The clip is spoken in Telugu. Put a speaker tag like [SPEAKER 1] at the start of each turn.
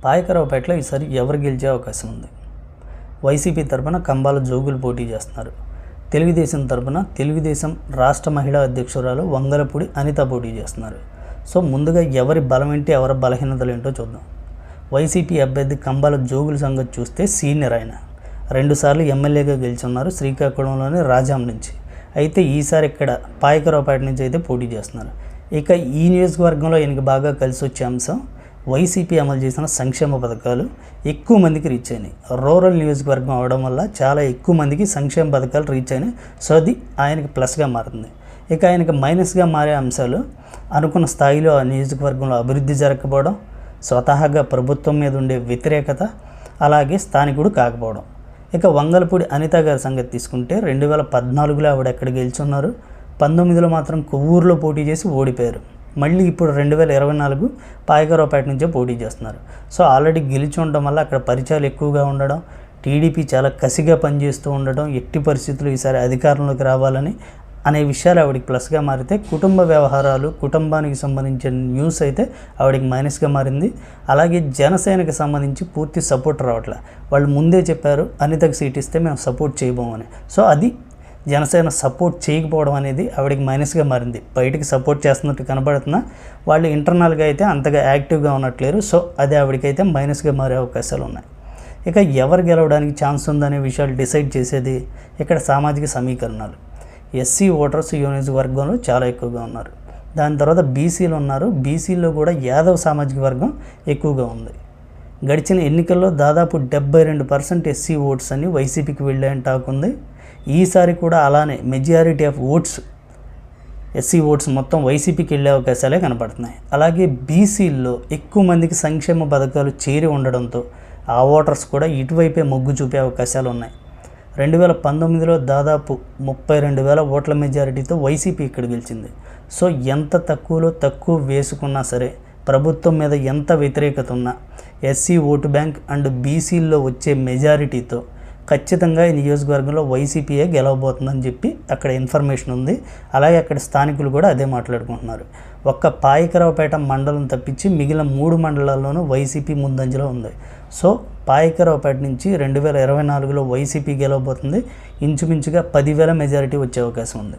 [SPEAKER 1] పాయకరావుపేటలో ఈసారి ఎవరు గెలిచే అవకాశం ఉంది? వైసీపీ తరపున కంబాల జోగులు పోటీ చేస్తున్నారు. తెలుగుదేశం తరపున తెలుగుదేశం రాష్ట్ర మహిళా అధ్యక్షురాలు వంగలపూడి అనిత పోటీ చేస్తున్నారు. సో ముందుగా ఎవరి బలం ఏంటి, ఎవరి బలహీనతలు ఏంటో చూద్దాం. వైసీపీ అభ్యర్థి కంబాల జోగుల సంగతి చూస్తే సీనియర్ ఆయన 2 సార్లు ఎమ్మెల్యేగా గెలుచున్నారు శ్రీకాకుళంలోని రాజాం నుంచి. అయితే ఈసారి ఇక్కడ పాయకరావుపేట నుంచి అయితే పోటీ చేస్తున్నారు. ఇక ఈ నియోజకవర్గంలో ఈయనకి బాగా కలిసి వచ్చే అంశం వైసీపీ అమలు చేసిన సంక్షేమ పథకాలు ఎక్కువ మందికి రీచ్ అయినాయి. రూరల్ నియోజకవర్గం అవడం వల్ల చాలా ఎక్కువ మందికి సంక్షేమ పథకాలు రీచ్ అయినాయి. సో అది ఆయనకి ప్లస్గా మారుతుంది. ఇక ఆయనకి మైనస్గా మారే అంశాలు అనుకున్న స్థాయిలో ఆ నియోజకవర్గంలో అభివృద్ధి జరగకపోవడం, స్వతహాగా ప్రభుత్వం మీద ఉండే వ్యతిరేకత, అలాగే స్థానికుడు కాకపోవడం. ఇక వంగలపూడి అనిత గారి సంగతి తీసుకుంటే 2014లో ఆవిడ ఎక్కడ గెలుచున్నారు, 19లో మాత్రం కొవ్వూరులో పోటీ చేసి ఓడిపోయారు. మళ్ళీ ఇప్పుడు 2024 పాయకరావుపేట నుంచే పోటీ చేస్తున్నారు. సో ఆల్రెడీ గెలిచి ఉండడం వల్ల అక్కడ పరిచయాలు ఎక్కువగా ఉండడం, టీడీపీ చాలా కసిగా పనిచేస్తూ ఉండడం, ఎట్టి పరిస్థితులు ఈసారి అధికారంలోకి రావాలని అనే విషయాలు ఆవిడకి ప్లస్గా మారితే, కుటుంబ వ్యవహారాలు, కుటుంబానికి సంబంధించిన న్యూస్ అయితే ఆవిడకి మైనస్గా మారింది. అలాగే జనసేనకి సంబంధించి పూర్తి సపోర్ట్ రావట్లే. వాళ్ళు ముందే చెప్పారు అనితకు సీట్ ఇస్తే మేము సపోర్ట్ చేయబోమని. సో అది జనసేన సపోర్ట్ చేయకపోవడం అనేది ఆవిడకి మైనస్గా మారింది. బయటికి సపోర్ట్ చేస్తున్నట్టు కనబడుతున్నా వాళ్ళు ఇంటర్నల్గా అయితే అంతగా యాక్టివ్గా ఉన్నట్లేరు. సో అది ఆవిడకైతే మైనస్గా మారే అవకాశాలు ఉన్నాయి. ఇక ఎవరు గెలవడానికి ఛాన్స్ ఉందనే విషయాలు డిసైడ్ చేసేది ఇక్కడ సామాజిక సమీకరణాలు. ఎస్సీ ఓటర్స్ ఈ నియోజకవర్గంలో చాలా ఎక్కువగా ఉన్నారు. దాని తర్వాత బీసీలు ఉన్నారు. బీసీల్లో కూడా యాదవ్ సామాజిక వర్గం ఎక్కువగా ఉంది. గడిచిన ఎన్నికల్లో దాదాపు 72% ఎస్సీ ఓట్స్ అని వైసీపీకి వెళ్ళాయని టాక్ ఉంది. ఈసారి కూడా అలానే majority of votes, SC votes మొత్తం వైసీపీకి వెళ్ళే అవకాశాలే కనపడుతున్నాయి. అలాగే బీసీల్లో ఎక్కువ మందికి సంక్షేమ పథకాలు చేరి ఉండడంతో ఆ ఓటర్స్ కూడా ఇటువైపే మొగ్గు చూపే అవకాశాలు ఉన్నాయి. 2019లో దాదాపు 32,000 ఓట్ల మెజారిటీతో వైసీపీ ఇక్కడ గెలిచింది. సో ఎంత తక్కువలో తక్కువ వేసుకున్నా సరే, ప్రభుత్వం మీద ఎంత వ్యతిరేకత ఉన్నా, ఎస్సీ ఓటు బ్యాంక్ అండ్ బీసీల్లో వచ్చే మెజారిటీతో ఖచ్చితంగా ఈ నియోజకవర్గంలో వైసీపీయే గెలవబోతుందని చెప్పి అక్కడ ఇన్ఫర్మేషన్ ఉంది. అలాగే అక్కడ స్థానికులు కూడా అదే మాట్లాడుకుంటున్నారు. ఒక్క పాయకరావుపేట మండలం తప్పించి మిగిలిన 3 మండలాల్లోనూ వైసీపీ ముందంజలో ఉంది. సో పాయకరావుపేట నుంచి 2024లో వైసీపీ గెలవబోతుంది. ఇంచుమించుగా 10,000 మెజారిటీ వచ్చే అవకాశం ఉంది.